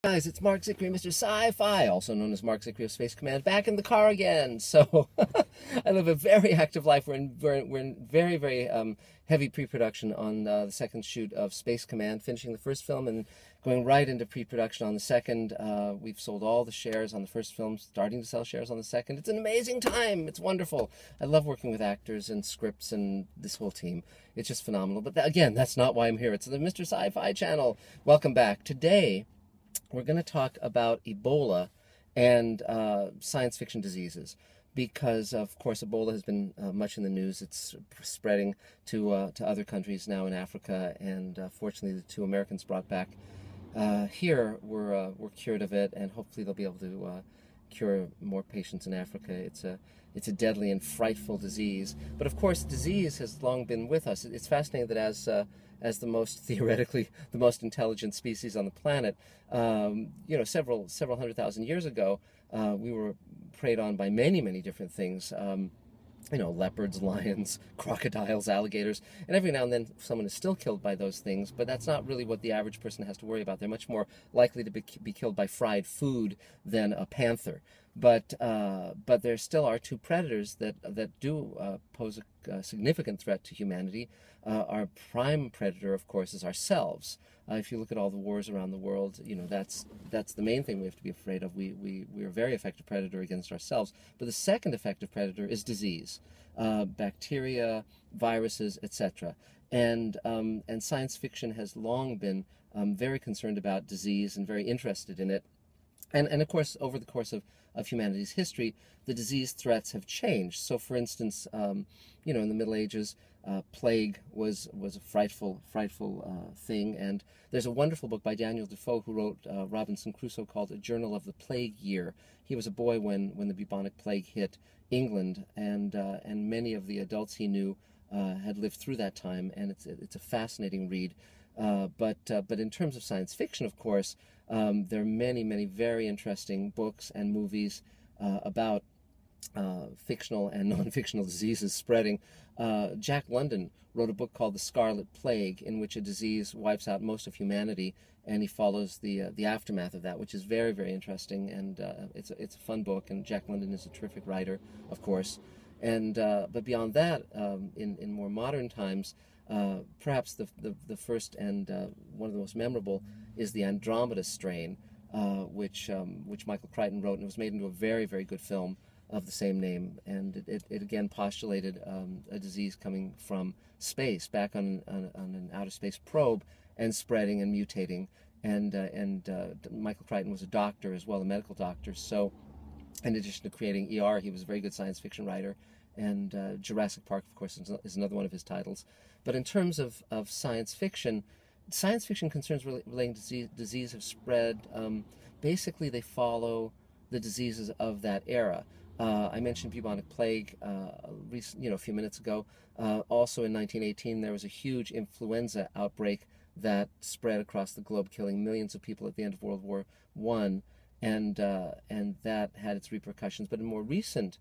Guys, it's Marc Zicree, Mr. Sci-Fi, also known as Marc Zicree of Space Command, back in the car again. So I live a very active life. We're in very, very heavy pre-production on the second shoot of Space Command, finishing the first film and going right into pre-production on the second. We've sold all the shares on the first film, starting to sell shares on the second. It's an amazing time. It's wonderful. I love working with actors and scripts and this whole team. It's just phenomenal. But again, that's not why I'm here. It's the Mr. Sci-Fi channel. Welcome back. Today, we're going to talk about Ebola and science fiction diseases because, of course, Ebola has been much in the news. It's spreading to other countries now in Africa, and fortunately, the two Americans brought back here were cured of it, and hopefully they'll be able to cure more patients in Africa. It's a deadly and frightful disease, but of course, disease has long been with us. It's fascinating that as the theoretically the most intelligent species on the planet, several hundred thousand years ago, we were preyed on by many different things. Leopards, lions, crocodiles, alligators, and every now and then someone is still killed by those things, but that's not really what the average person has to worry about. They're much more likely to be killed by fried food than a panther. But there still are two predators that do pose a significant threat to humanity. Our prime predator, of course, is ourselves. If you look at all the wars around the world, that's the main thing we have to be afraid of. We are a very effective predator against ourselves. But the second effective predator is disease, bacteria, viruses, etc. And science fiction has long been very concerned about disease and very interested in it. And of course, over the course of humanity's history, the disease threats have changed. So, for instance, in the Middle Ages, plague was a frightful thing. And there's a wonderful book by Daniel Defoe, who wrote Robinson Crusoe, called A Journal of the Plague Year. He was a boy when the bubonic plague hit England, and many of the adults he knew had lived through that time, and it's a fascinating read. But in terms of science fiction, of course, there are many very interesting books and movies about fictional and non-fictional diseases spreading. Jack London wrote a book called The Scarlet Plague, in which a disease wipes out most of humanity, and he follows the aftermath of that, which is very interesting, and it's a fun book. And Jack London is a terrific writer, of course. And but beyond that, in more modern times, perhaps the first and one of the most memorable is the Andromeda Strain, which Michael Crichton wrote, and it was made into a very good film of the same name. And it again postulated a disease coming from space, back on an outer space probe, and spreading and mutating. And Michael Crichton was a doctor as well, a medical doctor. So, in addition to creating ER, he was a very good science fiction writer. And Jurassic Park, of course, is another one of his titles. But in terms of science fiction concerns relating to disease have spread. Basically, they follow the diseases of that era. I mentioned bubonic plague a few minutes ago. Also in 1918, there was a huge influenza outbreak that spread across the globe, killing millions of people at the end of World War I, and that had its repercussions. But in more recent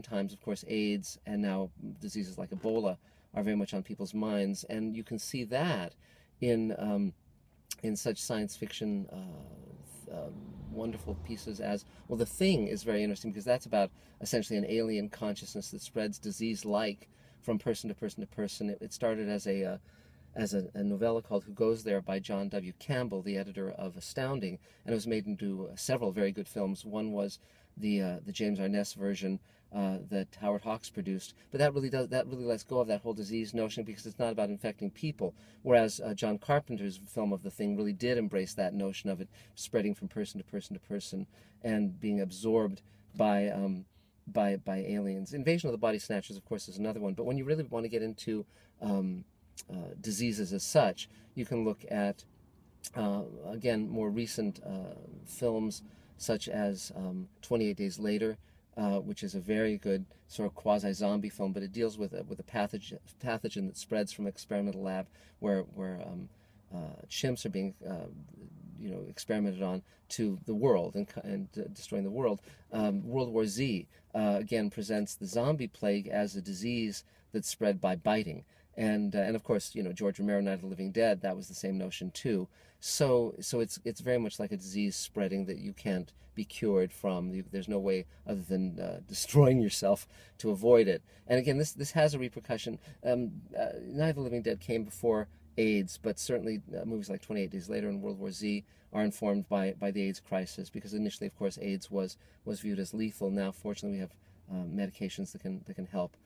times, of course, AIDS and now diseases like Ebola are very much on people's minds, and you can see that in such science fiction wonderful pieces as, well, The Thing is very interesting because that's about essentially an alien consciousness that spreads disease-like from person to person to person. It started as a novella called Who Goes There by John W. Campbell, the editor of Astounding, and it was made into several very good films. One was the James Arness version that Howard Hawks produced, but that really lets go of that whole disease notion because it's not about infecting people. Whereas John Carpenter's film of The Thing really did embrace that notion of it spreading from person to person to person and being absorbed by aliens. Invasion of the Body Snatchers, of course, is another one. But when you really want to get into diseases as such, you can look at again more recent films such as 28 Days Later, which is a very good sort of quasi-zombie film, but it deals with a pathogen that spreads from an experimental lab where chimps are being experimented on to the world and destroying the world. World War Z again presents the zombie plague as a disease that's spread by biting. And of course, George Romero, Night of the Living Dead, that was the same notion too. So it's very much like a disease spreading that you can't be cured from. There's no way other than destroying yourself to avoid it. And again, this has a repercussion. Night of the Living Dead came before AIDS, but certainly movies like 28 Days Later and World War Z are informed by the AIDS crisis, because initially, of course, AIDS was viewed as lethal. Now, fortunately, we have medications that can help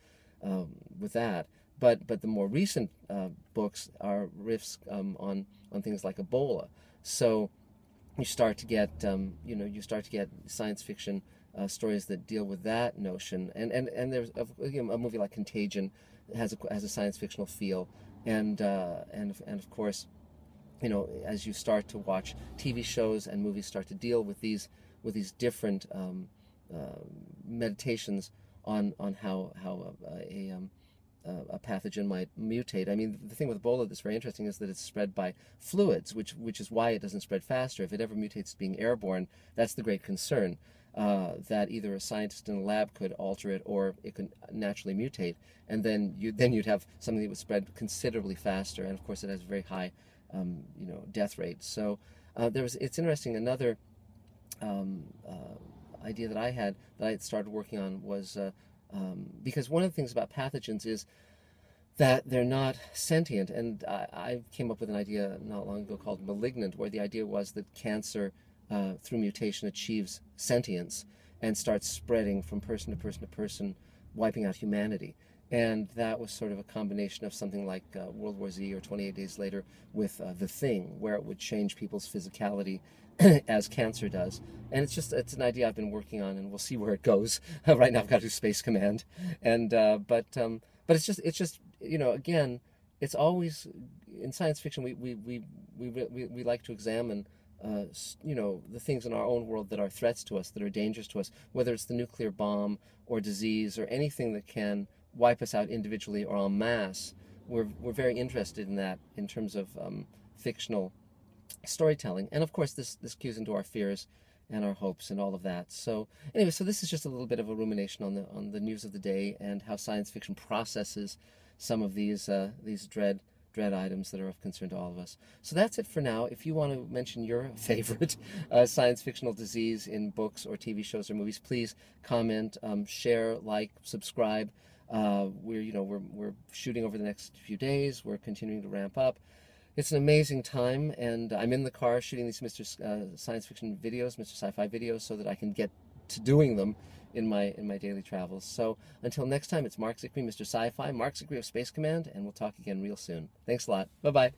with that. But the more recent books are riffs on things like Ebola. So you start to get science fiction stories that deal with that notion. And there's a movie like Contagion has a science fictional feel. And of course, as you start to watch TV shows and movies start to deal with these different meditations on how a pathogen might mutate. I mean, the thing with Ebola that's very interesting is that it's spread by fluids, which is why it doesn't spread faster. If it ever mutates to being airborne, that's the great concern, that either a scientist in a lab could alter it or it could naturally mutate, and then you'd have something that would spread considerably faster. And of course, it has a very high, death rate. So it's interesting. Another idea that I had started working on was. Because one of the things about pathogens is that they're not sentient, and I came up with an idea not long ago called malignant, where the idea was that cancer, through mutation, achieves sentience and starts spreading from person to person to person, wiping out humanity. And that was sort of a combination of something like World War Z or 28 Days Later with The Thing, where it would change people's physicality as cancer does. And it's an idea I've been working on, and we'll see where it goes. Right now I've got to do Space Command, and but it's just again, it's always in science fiction we like to examine the things in our own world that are threats to us, that are dangers to us, whether it's the nuclear bomb or disease or anything that can wipe us out individually or en masse. We're very interested in that in terms of fictional storytelling. And of course, this cues into our fears and our hopes and all of that. So anyway, so this is just a little bit of a rumination on the news of the day and how science fiction processes some of these dread items that are of concern to all of us. So that's it for now. If you want to mention your favorite science fictional disease in books or TV shows or movies, please comment, share, like, subscribe. We're shooting over the next few days. We're continuing to ramp up. It's an amazing time, and I'm in the car shooting these Mr. Science Fiction videos, Mr. Sci-Fi videos, so that I can get to doing them in my daily travels. So until next time, it's Marc Zicree, Mr. Sci-Fi, Marc Zicree of Space Command, and we'll talk again real soon. Thanks a lot. Bye-bye.